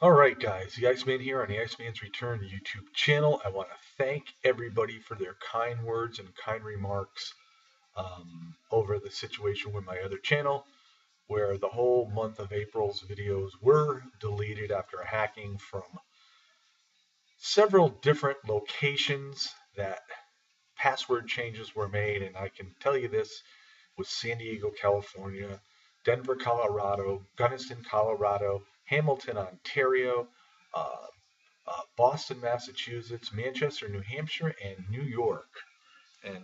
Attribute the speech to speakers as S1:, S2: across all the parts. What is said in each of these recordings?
S1: All right, guys, the Iceman here on the Iceman's Return YouTube channel. I want to thank everybody for their kind words and kind remarks over the situation with my other channel, where the whole month of April's videos were deleted after hacking from several different locations that password changes were made. And I can tell you this was San Diego, California, Denver, Colorado, Gunnison, Colorado, Hamilton, Ontario, uh, Boston, Massachusetts, Manchester, New Hampshire, and New York. And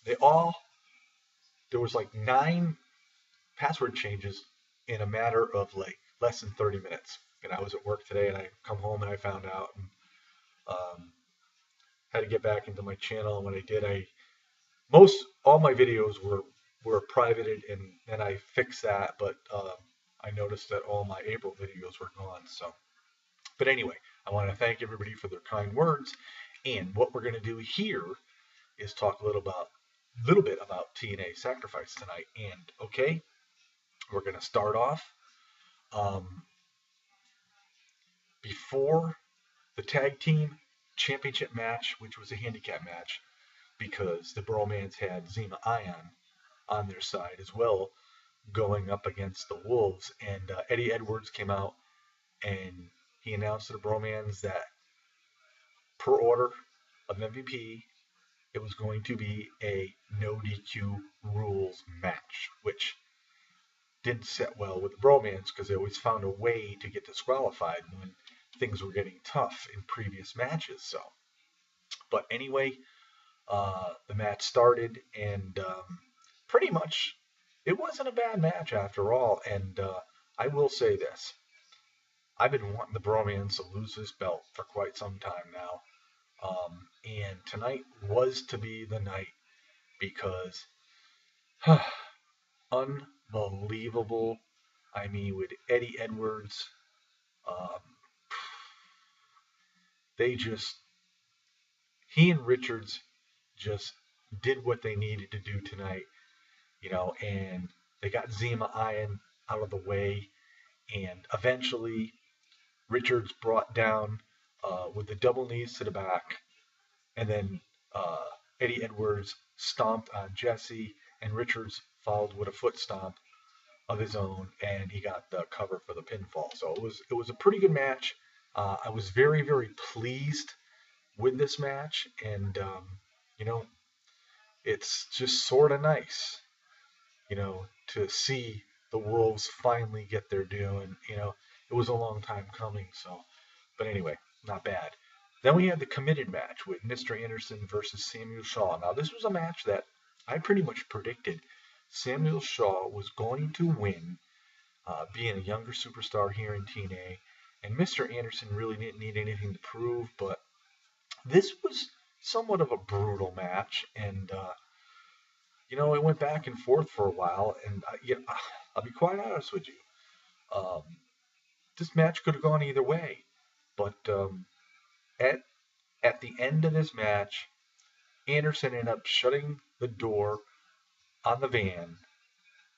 S1: they all, there was like 9 password changes in a matter of like less than 30 minutes. And I was at work today and I come home and I found out and had to get back into my channel. And when I did, all my videos were privated and I fixed that, but I noticed that all my April videos were gone. So, but anyway, I want to thank everybody for their kind words. And what we're going to do here is talk a little bit about Tna Sacrifice tonight. And okay, we're going to start off um, before the tag team championship match, which was a handicap match because the Bromans had Zema on their side as well, going up against the Wolves. And Eddie Edwards came out and he announced to the Bromans that per order of MVP, it was going to be a no DQ rules match, which didn't set well with the Bromans because they always found a way to get disqualified when things were getting tough in previous matches. So, but anyway, the match started, and pretty much it wasn't a bad match after all. And I will say this: I've been wanting the Bromans to lose this belt for quite some time now, and tonight was to be the night because unbelievable. I mean, with Eddie Edwards, um, they just he and Richards just did what they needed to do tonight, and they got Zema Iron out of the way, and eventually Richards brought down with the double knees to the back, and then uh, Eddie Edwards stomped on Jesse, and Richards followed with a foot stomp of his own, and he got the cover for the pinfall. So it was a pretty good match. I was very pleased with this match, and you know it's just sort of nice, to see the Wolves finally get their due, and it was a long time coming. So, but anyway, not bad. Then we had the committed match with Mr. Anderson versus Samuel Shaw. Now this was a match that I pretty much predicted Samuel Shaw was going to win, being a younger superstar here in TNA, and Mr. Anderson really didn't need anything to prove, but this was somewhat of a brutal match, and it went back and forth for a while, and I'll be quite honest with you. Um, this match could have gone either way, but at at the end of this match, Anderson ended up shutting the door on the van.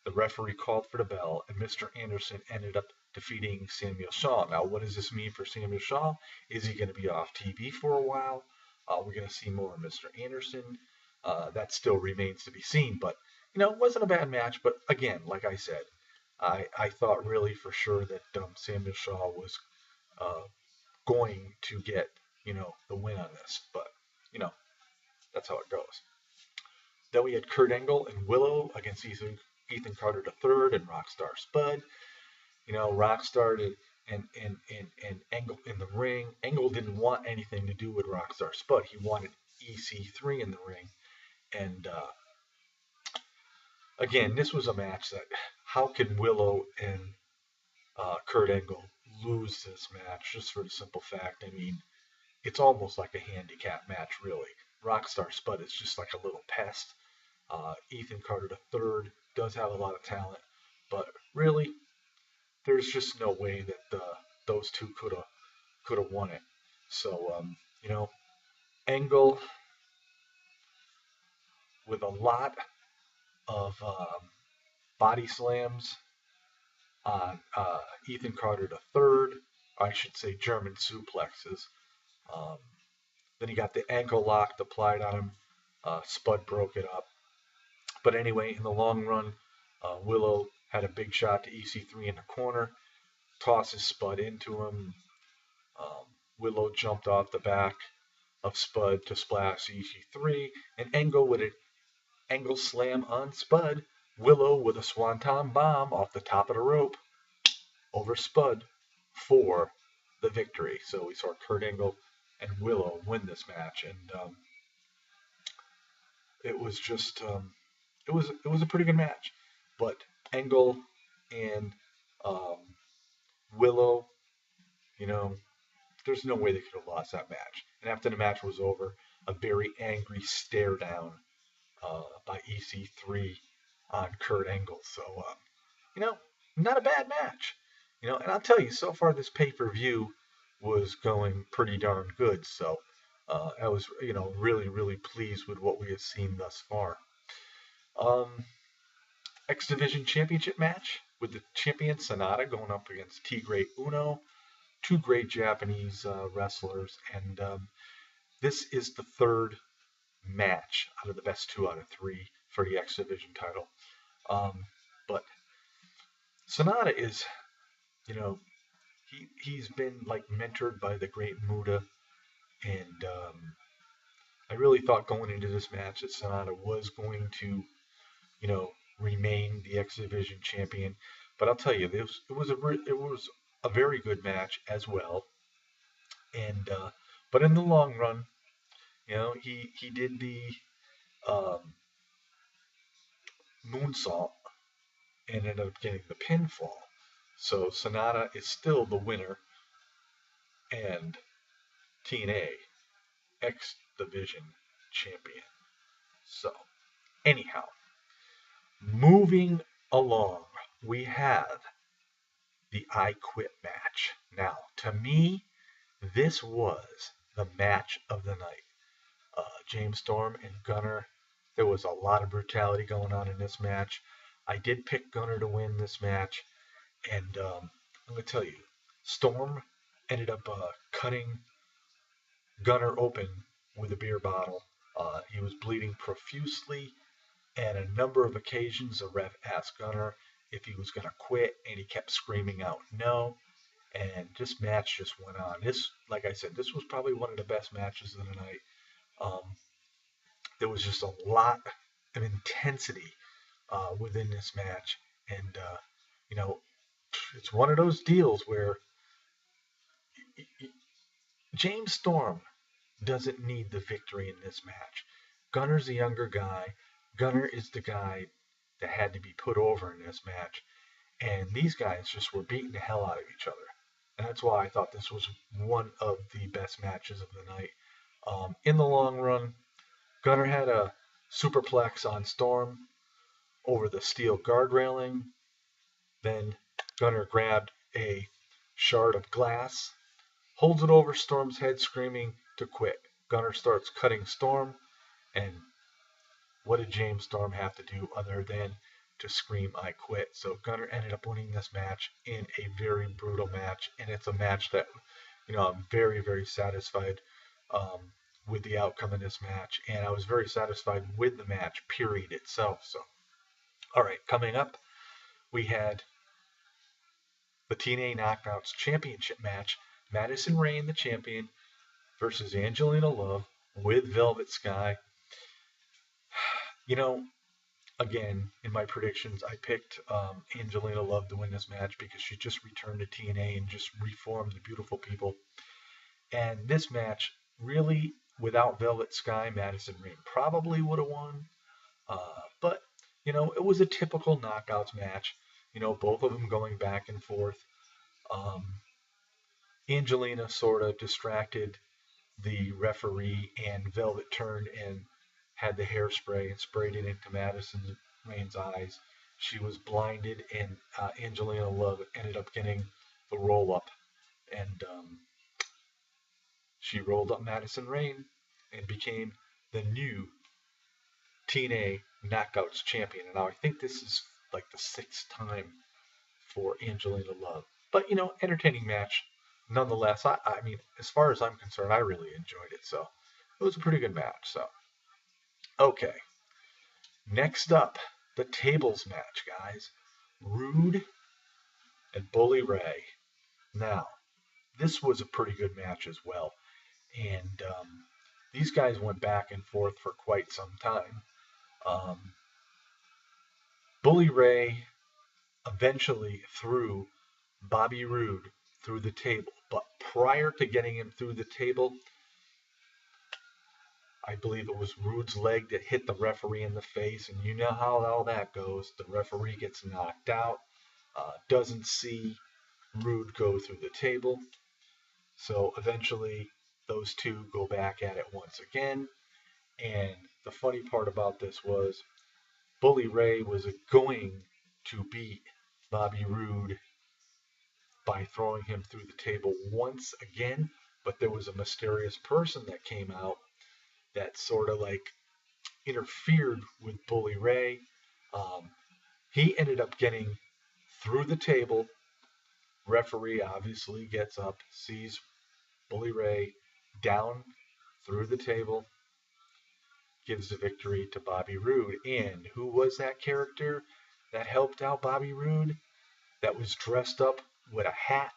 S1: The referee called for the bell, and Mr. Anderson ended up defeating Samuel Shaw. Now, what does this mean for Samuel Shaw? Is he going to be off TV for a while? We're going to see more of Mr. Anderson. That still remains to be seen, but it wasn't a bad match. But again, like I said, I thought really for sure that Samuel Shaw was uh, going to get the win on this, but you know that's how it goes. Then we had Kurt Angle and Willow against Ethan Carter III and Rockstar Spud. Rockstar and Angle in the ring. Angle didn't want anything to do with Rockstar Spud. He wanted EC3 in the ring. And again, this was a match that how can Willow and Kurt Angle lose this match just for the simple fact? I mean, it's almost like a handicap match, really. Rockstar Spud is just like a little pest. Ethan Carter III does have a lot of talent, but really, there's just no way that those two could have won it. So Angle with a lot of body slams on Ethan Carter III, I should say German suplexes. Um, then he got the ankle lock applied on him. Spud broke it up. But anyway, in the long run, Willow had a big shot to EC3 in the corner, tosses Spud into him. Um, Willow jumped off the back of Spud to splash EC3, and Angle with an angle slam on Spud. Willow with a swanton bomb off the top of the rope over Spud for the victory. So we saw Kurt Angle and Willow win this match, and it was just it was a pretty good match. But Angle and um, Willow, you know, there's no way they could have lost that match. And after the match was over, a very angry stare down by EC3 on Kurt Angle. So, you know, not a bad match. You know, and I'll tell you, so far this pay-per-view was going pretty darn good. So I was, you know, really, really pleased with what we have seen thus far. X Division Championship match with the champion Sonata going up against Tigre Uno, two great Japanese wrestlers, and this is the third match out of the best 2 out of 3 for the X Division title. But Sonata is, you know, he's been like mentored by the great Muda, and I really thought going into this match that Sonata was going to, you know, remain the X Division champion. But I'll tell you, it was a very good match as well. And but in the long run, you know, he did the moonsault and ended up getting the pinfall. So Sonata is still the winner and TNA X Division champion. So anyhow, moving along, we have the I Quit match. Now, to me, this was the match of the night. James Storm and Gunner, there was a lot of brutality going on in this match. I did pick Gunner to win this match, and I'm going to tell you, Storm ended up cutting Gunner open with a beer bottle. He was bleeding profusely, and a number of occasions the ref asked Gunner if he was going to quit, and he kept screaming out no. And this match just went on. This, like I said, this was probably one of the best matches of the night. There was just a lot of intensity within this match, and you know, it's one of those deals where James Storm doesn't need the victory in this match. Gunner's the younger guy. Gunner is the guy that had to be put over in this match, and these guys just were beating the hell out of each other. And that's why I thought this was one of the best matches of the night. In the long run, Gunner had a superplex on Storm over the steel guard railing. Then Gunner grabbed a shard of glass, holds it over Storm's head, screaming to quit. Gunner starts cutting Storm, and what did James Storm have to do other than to scream, I quit? So Gunner ended up winning this match in a very brutal match, and it's a match that, you know, I'm very, very satisfied with the outcome of this match, and I was very satisfied with the match, period, itself. So, all right, coming up, we had the TNA Knockouts Championship match. Madison Rayne, the champion, versus Angelina Love with Velvet Sky. You know, again, in my predictions, I picked Angelina Love to win this match because she just returned to TNA and just reformed the beautiful people. And this match, really, without Velvet Sky, Madison Rayne probably would have won. But, you know, it was a typical knockouts match. You know, both of them going back and forth. Angelina sort of distracted the referee, and Velvet turned and had the hairspray and sprayed it into Madison Rayne's eyes. She was blinded, and Angelina Love ended up getting the roll up, and she rolled up Madison Rayne and became the new TNA Knockouts champion. And now I think this is like the 6th time for Angelina Love. But, you know, entertaining match nonetheless, I mean, as far as I'm concerned, I really enjoyed it. So it was a pretty good match. So, okay. Next up, the tables match, guys. Rude and Bully Ray. Now, this was a pretty good match as well. And these guys went back and forth for quite some time. Um, Bully Ray eventually threw Bobby Roode through the table. But prior to getting him through the table, I believe it was Roode's leg that hit the referee in the face. And you know how all that goes. The referee gets knocked out, doesn't see Roode go through the table. So eventually, those two go back at it once again. And the funny part about this was Bully Ray was going to beat Bobby Roode by throwing him through the table once again, but there was a mysterious person that came out that sort of like interfered with Bully Ray. Um, he ended up getting through the table. Referee obviously gets up, sees Bully Ray down through the table, gives the victory to Bobby Roode. And who was that character that helped out Bobby Roode? That was dressed up with a hat,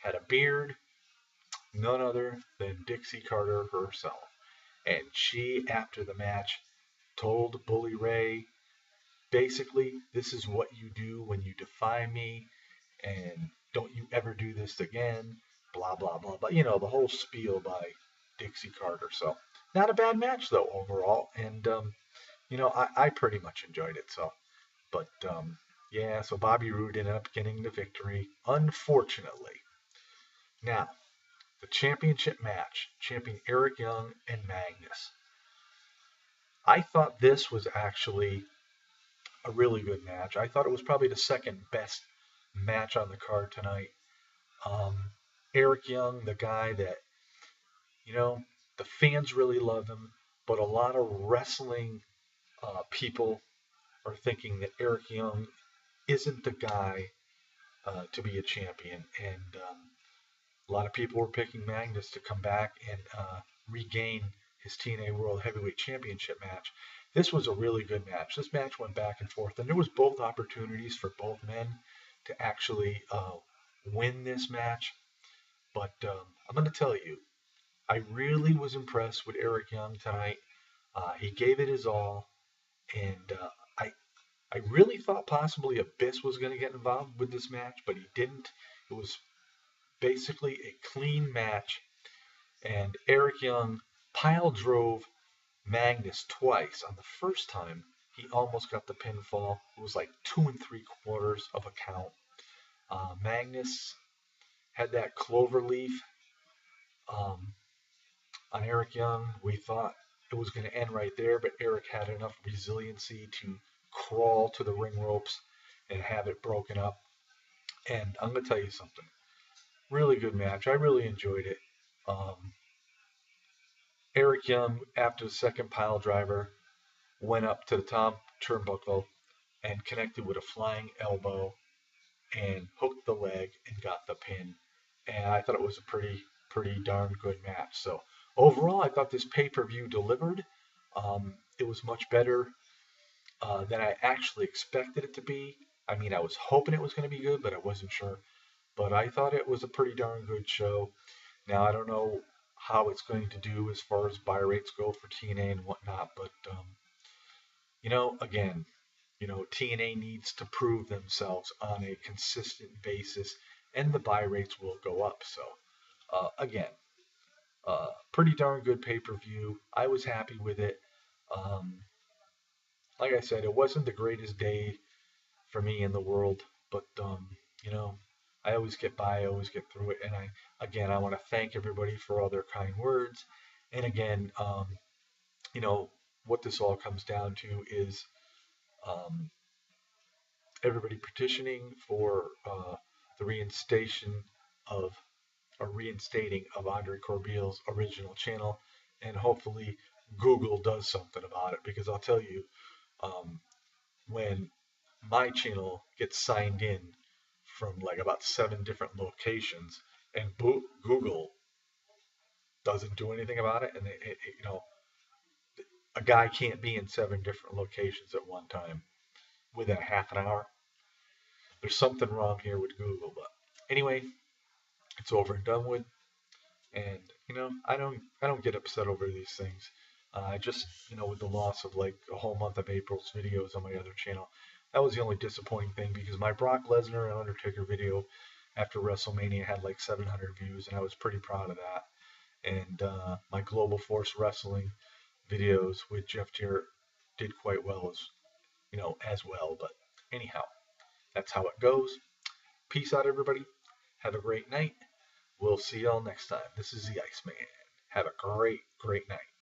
S1: had a beard, none other than Dixie Carter herself. And she, after the match, told Bully Ray, basically, this is what you do when you defy me, and don't you ever do this again, blah, blah, blah, blah. You know, the whole spiel by Dixie Carter. So, not a bad match, though, overall. And, I pretty much enjoyed it. So, but, yeah, so Bobby Roode ended up getting the victory, unfortunately. Now, the championship match, champion Eric Young and Magnus. I thought this was actually a really good match. I thought it was probably the second best match on the card tonight. Um, Eric Young, the guy that, you know, the fans really love him, but a lot of wrestling people are thinking that Eric Young isn't the guy to be a champion. And a lot of people were picking Magnus to come back and regain his TNA World Heavyweight Championship match. This was a really good match. This match went back and forth, and there was both opportunities for both men to actually win this match. But I'm going to tell you, I really was impressed with Eric Young tonight. He gave it his all, and I really thought possibly Abyss was going to get involved with this match, but he didn't. It was basically a clean match, and Eric Young pile drove Magnus twice. On the first time, he almost got the pinfall. It was like 2 3/4 of a count. Magnus had that clover leaf um, on Eric Young. We thought it was going to end right there, but Eric had enough resiliency to crawl to the ring ropes and have it broken up. And I'm going to tell you something. Really good match. I really enjoyed it. Um, Eric Young, after the second pile driver, went up to the top turnbuckle and connected with a flying elbow and hooked the leg and got the pin. And I thought it was a pretty darn good match. So overall, I thought this pay-per-view delivered. It was much better than I actually expected it to be. I mean, I was hoping it was going to be good, but I wasn't sure. But I thought it was a pretty darn good show. Now, I don't know how it's going to do as far as buy rates go for TNA and whatnot, but again, TNA needs to prove themselves on a consistent basis, and the buy rates will go up. So, again, pretty darn good pay per view. I was happy with it. Um, like I said, it wasn't the greatest day for me in the world, but you know, I always get by, I always get through it, and I want to thank everybody for all their kind words. And again, what this all comes down to is um, everybody petitioning for the of reinstating of Andre Corbeil's original channel, and hopefully Google does something about it, because I'll tell you, um, when my channel gets signed in from like about 7 different locations, and Google doesn't do anything about it, and a guy can't be in 7 different locations at one time within a half an hour. There's something wrong here with Google, but anyway, it's over and done with. And I don't get upset over these things. I just with the loss of like a whole month of April's videos on my other channel, that was the only disappointing thing because my Brock Lesnar and Undertaker video after WrestleMania had like 700 views, and I was pretty proud of that. And my Global Force Wrestling videos with Jeff Jarrett did quite well as well. But anyhow, that's how it goes. Peace out, everybody. Have a great night. We'll see y'all next time. This is the Iceman. Have a great, great night.